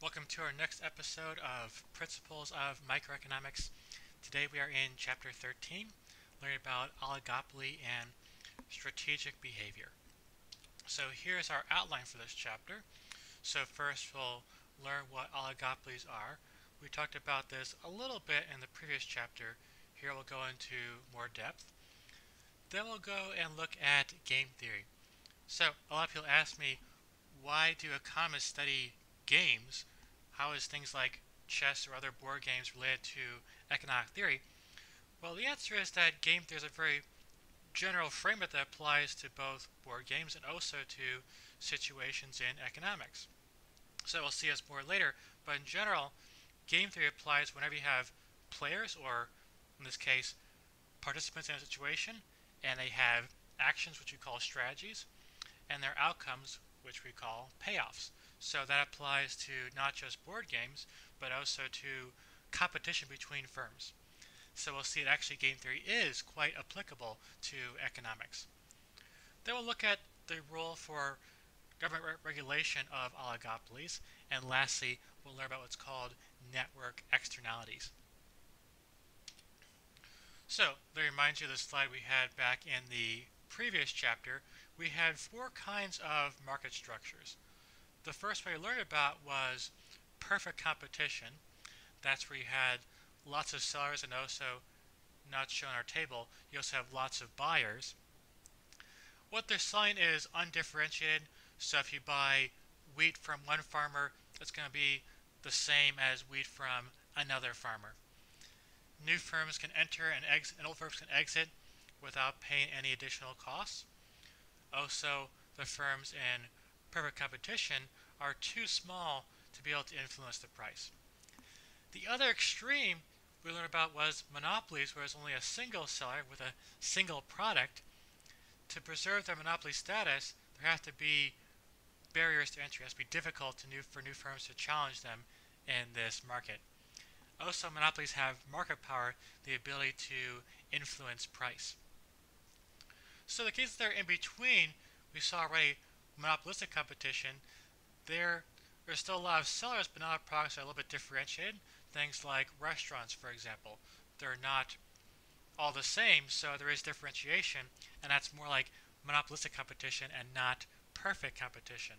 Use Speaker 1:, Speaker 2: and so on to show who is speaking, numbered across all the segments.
Speaker 1: Welcome to our next episode of Principles of Microeconomics. Today we are in Chapter 13, learning about oligopoly and strategic behavior. So here's our outline for this chapter. So first we'll learn what oligopolies are. We talked about this a little bit in the previous chapter. Here we'll go into more depth. Then we'll go and look at game theory. So a lot of people ask me, why do economists study games? How is things like chess or other board games related to economic theory? Well, the answer is that game theory is a very general framework that applies to both board games and also to situations in economics. So we'll see this more later, but in general, game theory applies whenever you have players, or in this case, participants in a situation, and they have actions, which we call strategies, and their outcomes, which we call payoffs. So that applies to not just board games, but also to competition between firms. So we'll see that actually game theory is quite applicable to economics. Then we'll look at the role for government regulation of oligopolies, and lastly, we'll learn about what's called network externalities. So, let me remind you of the slide we had back in the previous chapter. We had four kinds of market structures. The first one we learned about was perfect competition. That's where you had lots of sellers and also, not shown on our table, you also have lots of buyers. What they're selling is undifferentiated, so if you buy wheat from one farmer, it's going to be the same as wheat from another farmer. New firms can enter and exit, and old firms can exit without paying any additional costs. Also, the firms in perfect competition are too small to be able to influence the price. The other extreme we learned about was monopolies, where there's only a single seller with a single product. To preserve their monopoly status, there have to be barriers to entry. It has to be difficult for new firms to challenge them in this market. Also, monopolies have market power, the ability to influence price. So the cases that are in between, we saw already monopolistic competition. There's still a lot of sellers, but not products that are a little bit differentiated. Things like restaurants, for example. They're not all the same, so there is differentiation, and that's more like monopolistic competition and not perfect competition.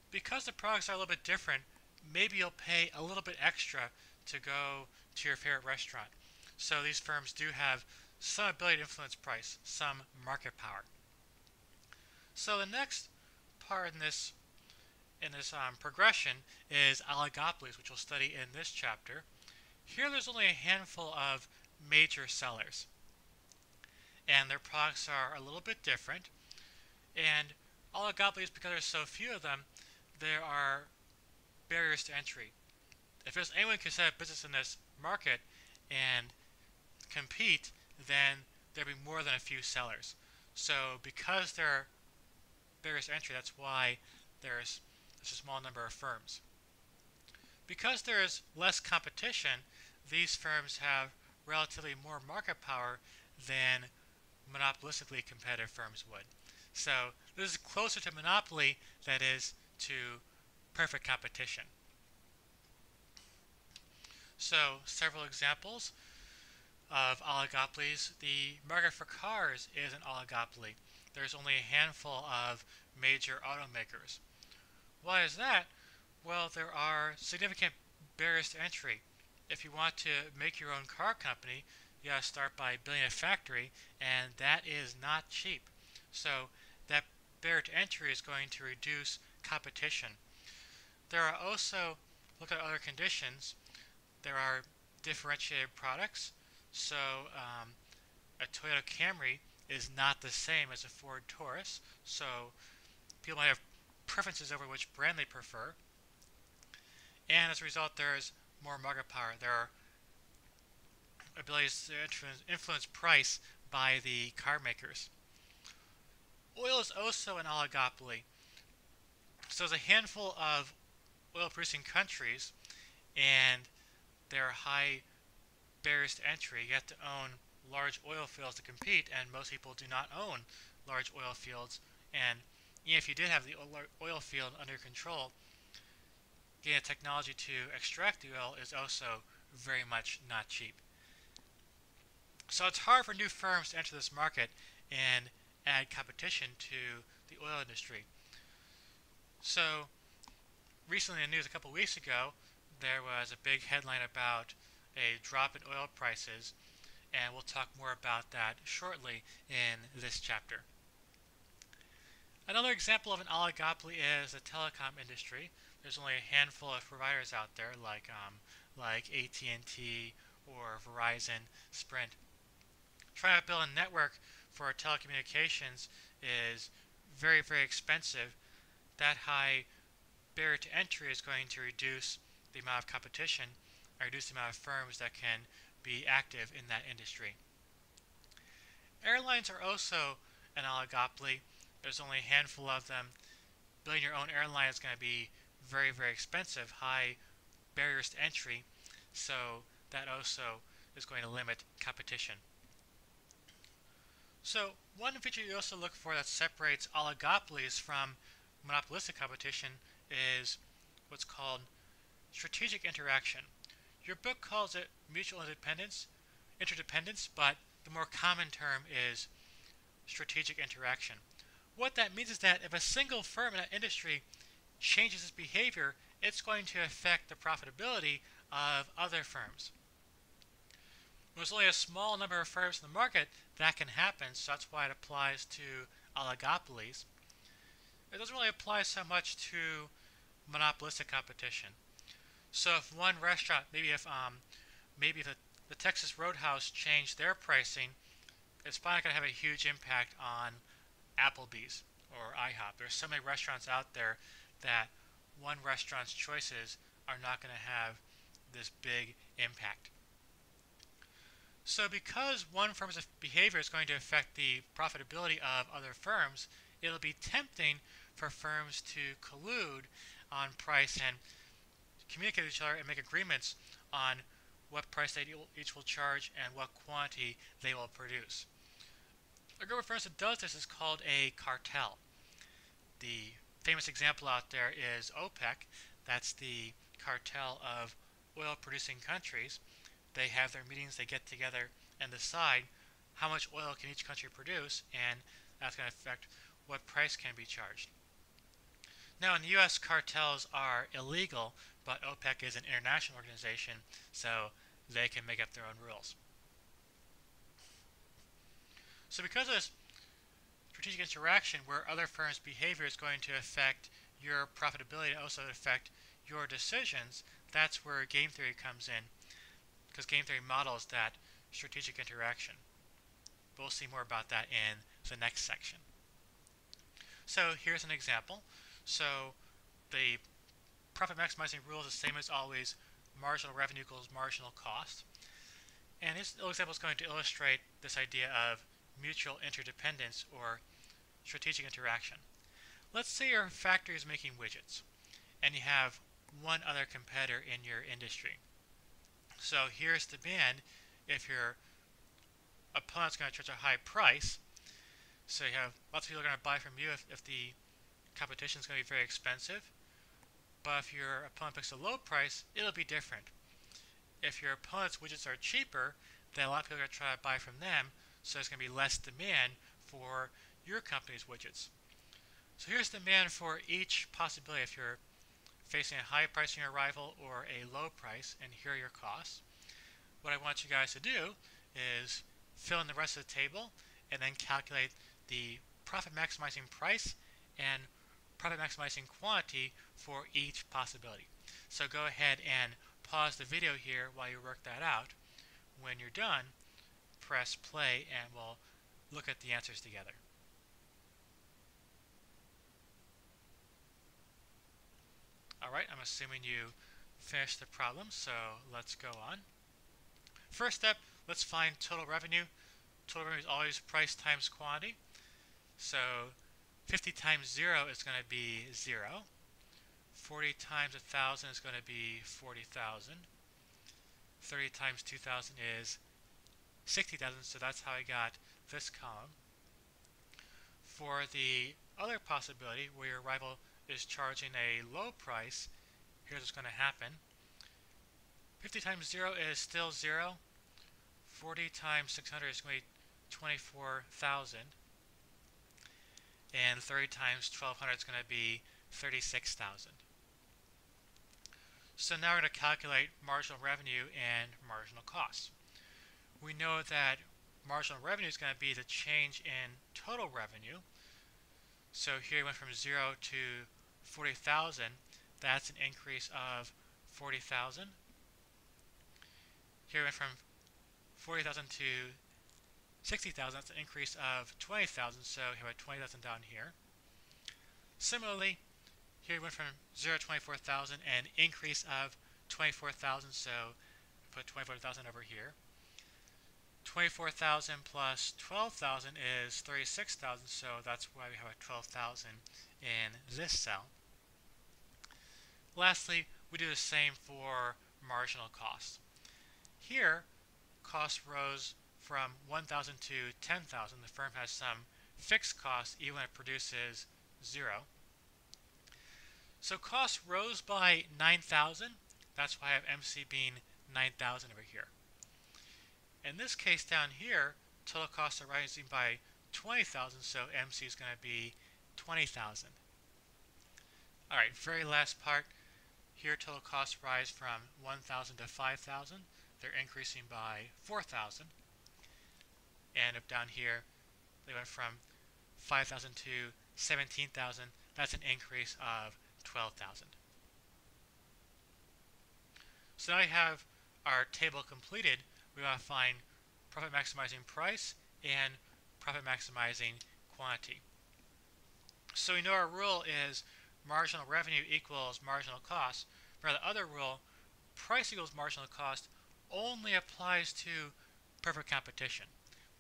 Speaker 1: Because the products are a little bit different, maybe you'll pay a little bit extra to go to your favorite restaurant. So these firms do have some ability to influence price, some market power. So the next part in this progression is oligopolies, which we'll study in this chapter. Here there's only a handful of major sellers, and their products are a little bit different. And oligopolies, because there's so few of them, there are barriers to entry. If there's anyone who can set up business in this market and compete, then there'll be more than a few sellers. So because there are barriers to entry, that's why there's a small number of firms. Because there is less competition, these firms have relatively more market power than monopolistically competitive firms would. So this is closer to monopoly than it is to perfect competition. So several examples of oligopolies. The market for cars is an oligopoly. There's only a handful of major automakers. Why is that? Well, there are significant barriers to entry. If you want to make your own car company, you gotta start by building a factory, and that is not cheap. So that barrier to entry is going to reduce competition. There are also, look at other conditions, there are differentiated products. So a Toyota Camry is not the same as a Ford Taurus. So people might have preferences over which brand they prefer. And as a result, there is more market power. There are abilities to influence price by the car makers. Oil is also an oligopoly. So there's a handful of oil producing countries, and there are high barriers to entry. You have to own large oil fields to compete, and most people do not own large oil fields. And even if you did have the oil field under control, getting the technology to extract the oil is also very much not cheap. So it's hard for new firms to enter this market and add competition to the oil industry. So recently in the news a couple weeks ago, there was a big headline about a drop in oil prices, and we'll talk more about that shortly in this chapter. Another example of an oligopoly is the telecom industry. There's only a handful of providers out there like AT&T or Verizon, Sprint. Trying to build a network for telecommunications is very, very expensive. That high barrier to entry is going to reduce the amount of competition and reduce the amount of firms that can be active in that industry. Airlines are also an oligopoly. There's only a handful of them. Building your own airline is going to be very, very expensive, high barriers to entry, so that also is going to limit competition. So one feature you also look for that separates oligopolies from monopolistic competition is what's called strategic interaction. Your book calls it mutual interdependence, but the more common term is strategic interaction. What that means is that if a single firm in an industry changes its behavior, it's going to affect the profitability of other firms. There's only a small number of firms in the market that can happen, so that's why it applies to oligopolies. It doesn't really apply so much to monopolistic competition. So if one restaurant, maybe if the Texas Roadhouse changed their pricing, it's probably not going to have a huge impact on Applebee's or IHOP. There's so many restaurants out there that one restaurant's choices are not going to have this big impact. So because one firm's behavior is going to affect the profitability of other firms, it'll be tempting for firms to collude on price and communicate with each other and make agreements on what price they each will charge and what quantity they will produce. A group of firms that does this is called a cartel. The famous example out there is OPEC. That's the cartel of oil producing countries. They have their meetings, they get together and decide how much oil can each country produce, and that's going to affect what price can be charged. Now in the US, cartels are illegal, but OPEC is an international organization, so they can make up their own rules. So because of this strategic interaction where other firms' behavior is going to affect your profitability and also affect your decisions, that's where game theory comes in, because game theory models that strategic interaction. But we'll see more about that in the next section. So here's an example. So the profit maximizing rule is the same as always. Marginal revenue equals marginal cost. And this example is going to illustrate this idea of mutual interdependence or strategic interaction. Let's say your factory is making widgets and you have one other competitor in your industry. So here's demand. If your opponent's going to charge a high price, so you have lots of people are going to buy from you if the competition is going to be very expensive. But if your opponent picks a low price, it'll be different. If your opponent's widgets are cheaper, then a lot of people are going to try to buy from them, so there's going to be less demand for your company's widgets. So here's demand for each possibility if you're facing a high price in your rival or a low price, and here are your costs. What I want you guys to do is fill in the rest of the table and then calculate the profit maximizing price and profit maximizing quantity for each possibility. So go ahead and pause the video here while you work that out. When you're done, press play and we'll look at the answers together. Alright, I'm assuming you finished the problem, so let's go on. First step, let's find total revenue. Total revenue is always price times quantity. So 50 times 0 is going to be 0. 40 times 1,000 is going to be 40,000. 30 times 2,000 is 60,000, so that's how I got this column. For the other possibility where your rival is charging a low price here's what's going to happen. 50 times 0 is still 0. 40 times 600 is going to be 24,000. And 30 times 1200 is going to be 36,000. So now we're going to calculate marginal revenue and marginal cost. We know that marginal revenue is going to be the change in total revenue. So here we went from 0 to 40,000. That's an increase of 40,000. Here we went from 40,000 to 60,000. That's an increase of 20,000. So here we have 20,000 down here. Similarly, here we went from 0 to 24,000, an increase of 24,000. So put 24,000 over here. 24,000 plus 12,000 is 36,000, so that's why we have a 12,000 in this cell. Lastly, we do the same for marginal cost. Here, cost rose from 1,000 to 10,000. The firm has some fixed costs even when it produces 0. So cost rose by 9,000. That's why I have MC being 9,000 over here. In this case down here, total costs are rising by 20,000, so MC is going to be 20,000. Alright, very last part. Here total costs rise from 1,000 to 5,000. They're increasing by 4,000. And up down here, they went from 5,000 to 17,000. That's an increase of 12,000. So now we have our table completed. We want to find profit maximizing price and profit maximizing quantity. So we know our rule is marginal revenue equals marginal cost. For the other rule, price equals marginal cost only applies to perfect competition.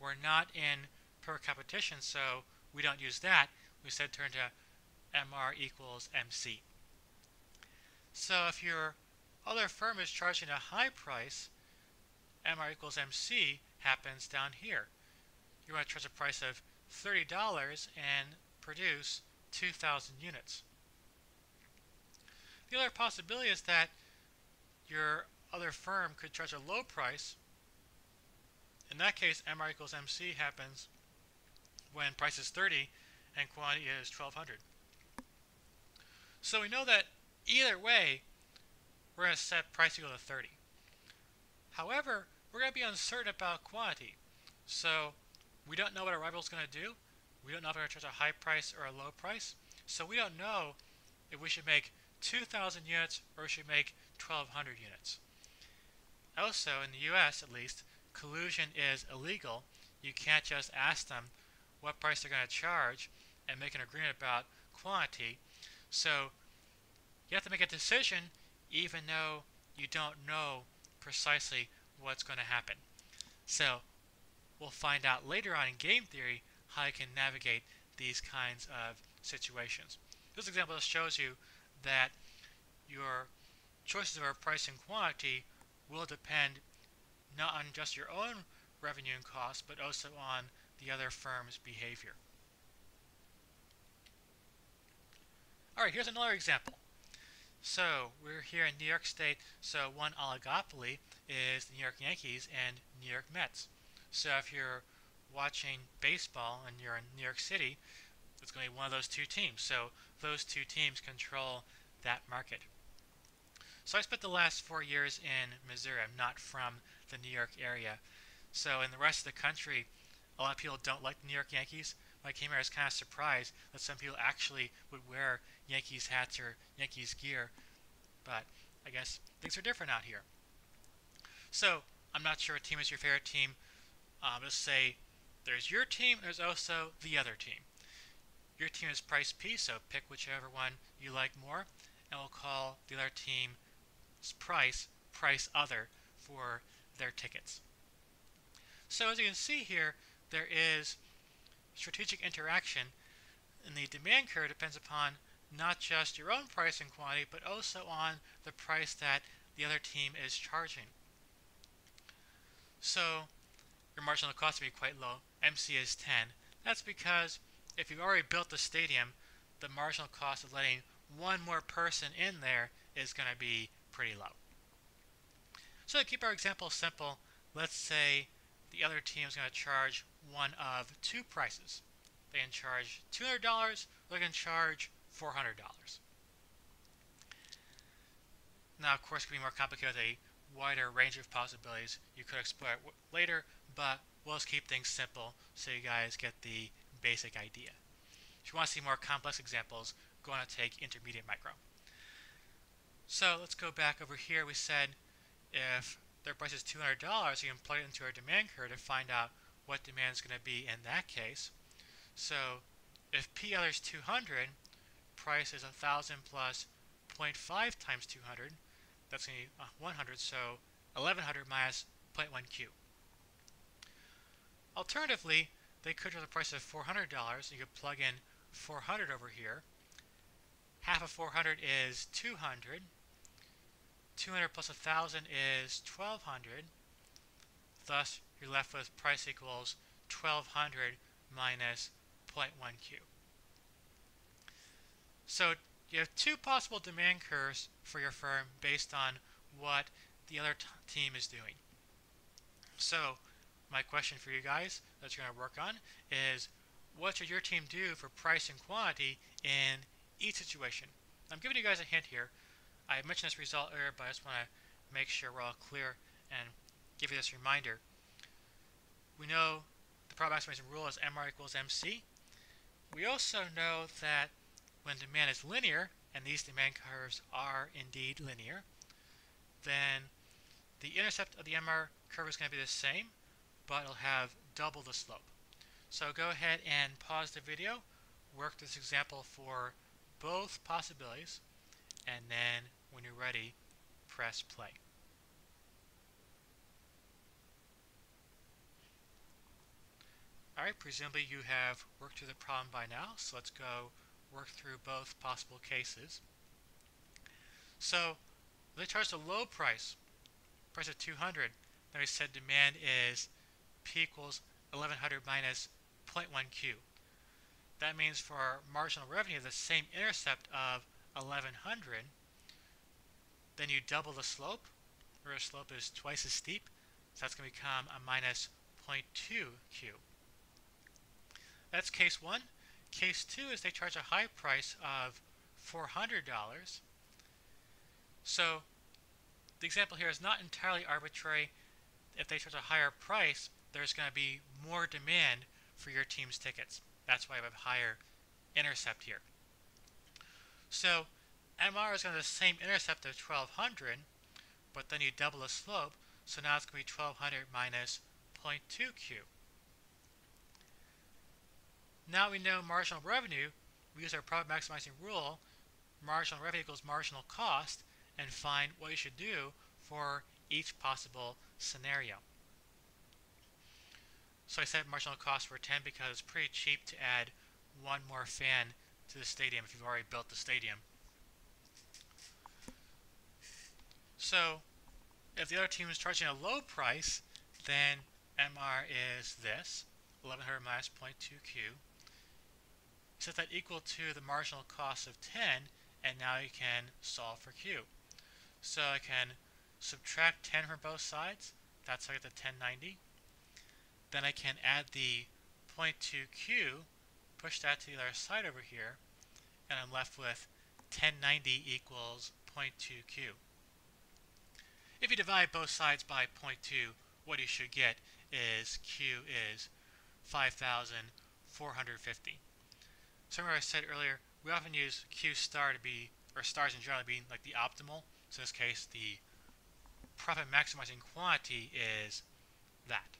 Speaker 1: We're not in perfect competition, so we don't use that. We instead turn to MR equals MC. So if your other firm is charging a high price, MR equals MC happens down here. You want to charge a price of $30 and produce 2,000 units. The other possibility is that your other firm could charge a low price. In that case, MR equals MC happens when price is 30 and quantity is 1,200. So we know that either way, we're going to set price equal to 30. However, we're going to be uncertain about quantity. So we don't know what our rival is going to do. We don't know if we're going to charge a high price or a low price. So we don't know if we should make 2,000 units or we should make 1,200 units. Also, in the US at least, collusion is illegal. You can't just ask them what price they're going to charge and make an agreement about quantity. So you have to make a decision even though you don't know precisely what's going to happen. So we'll find out later on in game theory how you can navigate these kinds of situations. This example shows you that your choices of price and quantity will depend not on just your own revenue and cost, but also on the other firm's behavior. Alright, here's another example. So we're here in New York State, so one oligopoly is the New York Yankees and New York Mets. So if you're watching baseball and you're in New York City, it's going to be one of those two teams. So those two teams control that market. So I spent the last 4 years in Missouri. I'm not from the New York area. So in the rest of the country, a lot of people don't like the New York Yankees. When I came here, I was kind of surprised that some people actually would wear Yankees hats or Yankees gear. But I guess things are different out here. So I'm not sure what team is your favorite team. Let's say there's your team, there's also the other team. Your team is price P, so pick whichever one you like more, and we'll call the other team's price other for their tickets. So as you can see here, there is strategic interaction, and the demand curve depends upon not just your own price and quantity, but also on the price that the other team is charging. So your marginal cost will be quite low. MC is 10. That's because if you've already built the stadium, the marginal cost of letting one more person in there is going to be pretty low. So to keep our example simple, let's say the other team is going to charge one of two prices. They can charge $200 or they can charge $400. Now, of course, it can be more complicated with a wider range of possibilities. You could explore it later, but we'll just keep things simple so you guys get the basic idea. If you want to see more complex examples, go on and take Intermediate Micro. So let's go back over here. We said if their price is $200, you can plug it into our demand curve to find out what demand is going to be in that case. So if P other is 200, price is 1,000 plus 0.5 times 200. That's going to be 100, so 1,100 minus 0.1 Q. Alternatively, they could have the price of $400. You could plug in 400 over here. Half of 400 is 200. 200 plus 1,000 is 1,200. Thus, you're left with price equals 1,200 minus 0.1 Q. So you have two possible demand curves for your firm based on what the other team is doing. So my question for you guys that you're going to work on is, what should your team do for price and quantity in each situation? I'm giving you guys a hint here. I mentioned this result earlier, but I just want to make sure we're all clear and give you this reminder. We know the product maximization rule is MR equals MC. We also know that when demand is linear, and these demand curves are indeed linear, then the intercept of the MR curve is going to be the same, but it'll have double the slope. So go ahead and pause the video, work this example for both possibilities, and then when you're ready, press play. Alright, presumably you have worked through the problem by now, so let's go work through both possible cases. So they charged a low price of 200. Then we said demand is P equals 1,100 minus 0.1 Q. That means for our marginal revenue, the same intercept of 1,100, then you double the slope, where the slope is twice as steep, so that's going to become a minus 0.2 Q. That's case one. Case two is they charge a high price of $400. So the example here is not entirely arbitrary. If they charge a higher price, there's going to be more demand for your team's tickets. That's why we have a higher intercept here. So MR is going to have the same intercept of 1,200, but then you double the slope, so now it's going to be 1,200 minus 0.2 Q. Now we know marginal revenue. We use our profit maximizing rule. Marginal revenue equals marginal cost, and find what you should do for each possible scenario. So I said marginal costs were 10 because it's pretty cheap to add one more fan to the stadium if you've already built the stadium. So if the other team is charging a low price, then MR is this, 1,100 minus 0.2 Q. Set that equal to the marginal cost of 10, and now you can solve for Q. So I can subtract 10 from both sides. That's how I get the 1090. Then I can add the 0.2 Q, push that to the other side over here, and I'm left with 1090 equals 0.2 Q. If you divide both sides by 0.2, what you should get is Q is 5,450. So remember I said earlier, we often use Q star to be, or stars in general, being like the optimal. So in this case, the profit maximizing quantity is that.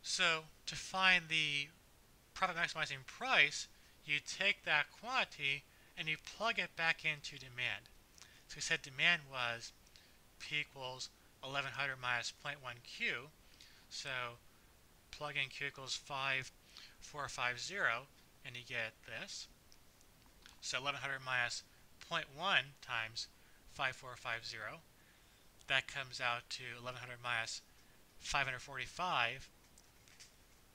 Speaker 1: So to find the profit maximizing price, you take that quantity and you plug it back into demand. So we said demand was P equals 1,100 minus 0.1 Q. So plug in Q equals 5,450, and you get this. So 1,100 minus 0.1 times 5,450. That comes out to 1,100 minus 545.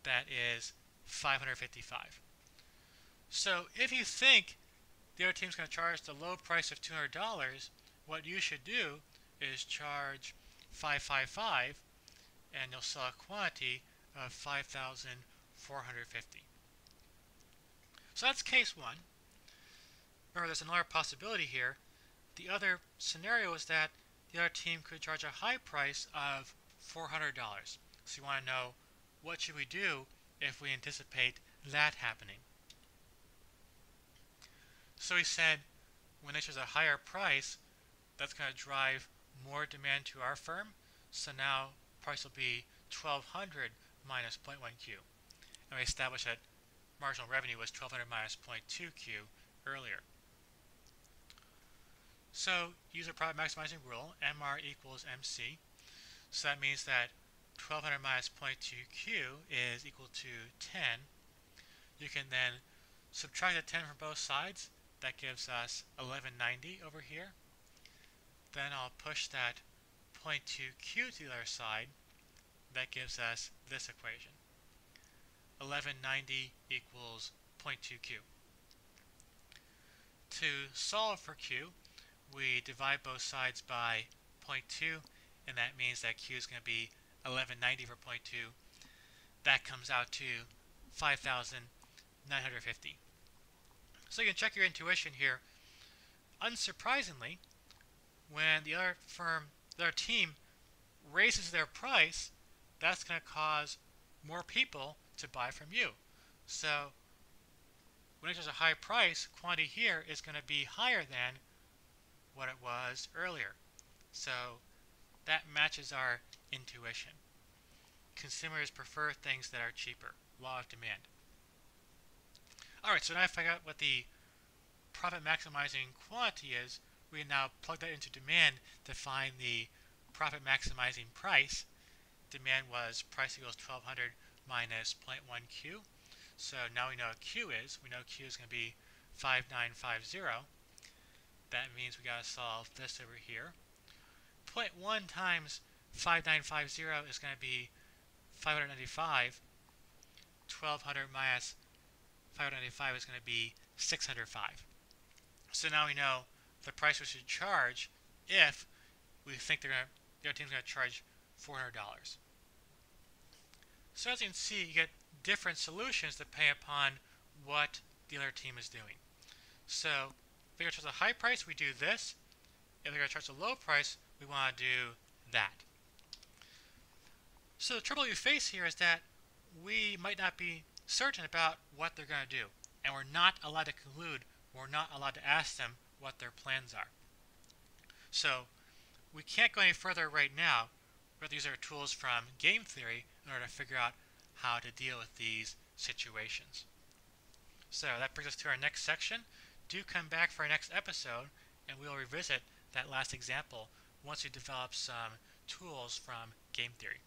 Speaker 1: That is 555. So if you think the other team's going to charge the low price of $200, what you should do is charge 555, and you'll sell a quantity of 5,450. So that's case one. Remember, there's another possibility here. The other scenario is that the other team could charge a high price of $400. So you want to know, what should we do if we anticipate that happening? So we said, when there's a higher price, that's going to drive more demand to our firm. So now price will be 1200 minus 0.1Q. And we established that marginal revenue was 1200 minus 0.2Q earlier. So use a profit maximizing rule, MR equals MC. So that means that 1200 minus 0.2Q is equal to 10. You can then subtract the 10 from both sides. That gives us 1190 over here. Then I'll push that 0.2Q to the other side. That gives us this equation. 1190 equals 0.2Q. To solve for Q, we divide both sides by 0.2, and that means that Q is going to be 1190 for 0.2. That comes out to 5,950. So you can check your intuition here. Unsurprisingly, when the other team raises their price, that's going to cause more people to buy from you. So when there's a high price, quantity here is going to be higher than what it was earlier. So that matches our intuition. Consumers prefer things that are cheaper. Law of demand. Alright, so now I figured out what the profit maximizing quantity is. We can now plug that into demand to find the profit maximizing price. Demand was price equals 1200 minus 0.1Q. So now we know what Q is. We know Q is going to be 5950. That means we got to solve this over here. 0.1 times 5950 is going to be 595. 1200 minus 595 is going to be 605. So now we know the price we should charge if we think the other team's going to charge $400. So as you can see, you get different solutions depending upon what the other team is doing. So if they're going to charge a high price, we do this. If they're going to charge a low price, we want to do that. So the trouble we face here is that we might not be certain about what they're going to do, and we're not allowed to conclude, we're not allowed to ask them what their plans are. So we can't go any further right now, but these are tools from game theory in order to figure out how to deal with these situations. So that brings us to our next section. Do come back for our next episode, and we'll revisit that last example once we develop some tools from game theory.